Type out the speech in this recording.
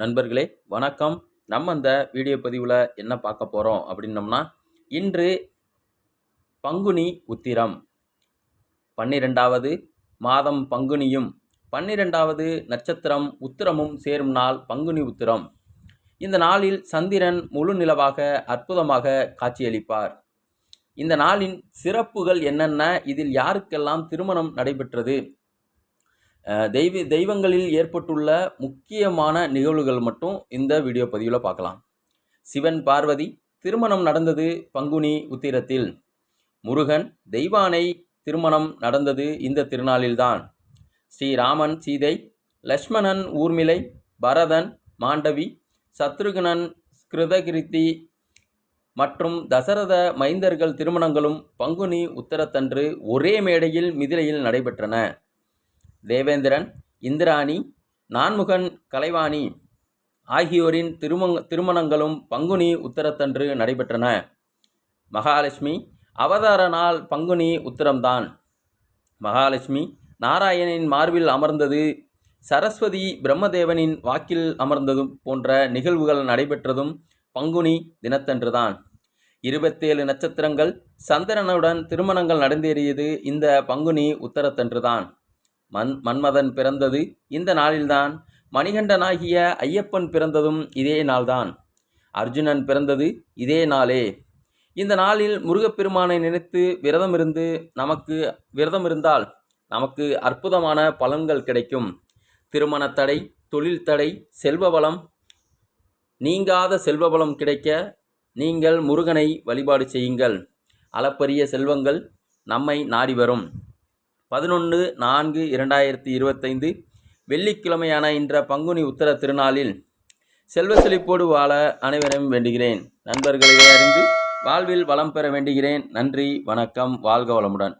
நண்பர்களே வணக்கம். நம்ம இந்த வீடியோ பதிவில் என்ன பார்க்க போகிறோம் அப்படின்னம்னா, இன்று பங்குனி உத்திரம் 12வது மாதம் பங்குனியும் 12வது நட்சத்திரம் உத்திரமும் சேரும் நாள் பங்குனி உத்திரம். இந்த நாளில் சந்திரன் முழு நிலவாக அற்புதமாக காட்சியளிப்பார். இந்த நாளின் சிறப்புகள் என்னென்ன, இதில் யாருக்கெல்லாம் திருமணம் நடைபெற்றது, தெய்வங்களில் ஏற்பட்டுள்ள முக்கியமான நிகழ்வுகள் மட்டும் இந்த வீடியோ பதிவில் பார்க்கலாம். சிவன் பார்வதி திருமணம் நடந்தது பங்குனி உத்திரத்தில். முருகன் தெய்வானை திருமணம் நடந்தது இந்த திருநாளில்தான். ஸ்ரீராமன் சீதை, லக்ஷ்மணன் ஊர்மிளை, பரதன் மாண்டவி, சத்ருகனன் கிருதகிருதி மற்றும் தசரத மைந்தர்கள் திருமணங்களும் பங்குனி உத்திரத்தன்று ஒரே மேடையில் மிதிலையில் நடைபெற்றன. தேவேந்திரன், இந்திராணி, நான்முகன், கலைவாணி ஆகியோரின் திருமணங்களும் பங்குனி உத்திரத்தன்று நடைபெற்றன. மகாலட்சுமி அவதார நாள் பங்குனி உத்திரம்தான். மகாலட்சுமி நாராயணனின் மார்பில் அமர்ந்தது, சரஸ்வதி பிரம்மதேவனின் வாக்கில் அமர்ந்ததும் போன்ற நிகழ்வுகள் நடைபெற்றதும் பங்குனி தினத்தன்றுதான். 27 நட்சத்திரங்கள் சந்திரனுடன் திருமணங்கள் நடந்தேறியது இந்த பங்குனி உத்திரத்தன்றுதான். மன்மதன் பிறந்தது இந்த நாளில்தான். மணிகண்டனாகிய ஐயப்பன் பிறந்ததும் இதே நாள்தான். அர்ஜுனன் பிறந்தது இதே நாளே. இந்த நாளில் முருகப்பெருமானை நினைத்து விரதம் இருந்தால் நமக்கு அற்புதமான பலன்கள் கிடைக்கும். திருமண தடை, தொழில் தடை, செல்வ வளம், நீங்காத செல்வ வளம் கிடைக்க நீங்கள் முருகனை வழிபாடு செய்யுங்கள். அளப்பரிய செல்வங்கள் நம்மை நாடி வரும். 11/4/2025 வெள்ளிக்கிழமையான இன்ற பங்குனி உத்திர திருநாளில் செல்வ செழிப்போடு வாழ அனைவரையும் வேண்டுகிறேன். நண்பர்களை அறிந்து வாழ்வில் வளம் பெற வேண்டுகிறேன். நன்றி, வணக்கம், வாழ்க வளமுடன்.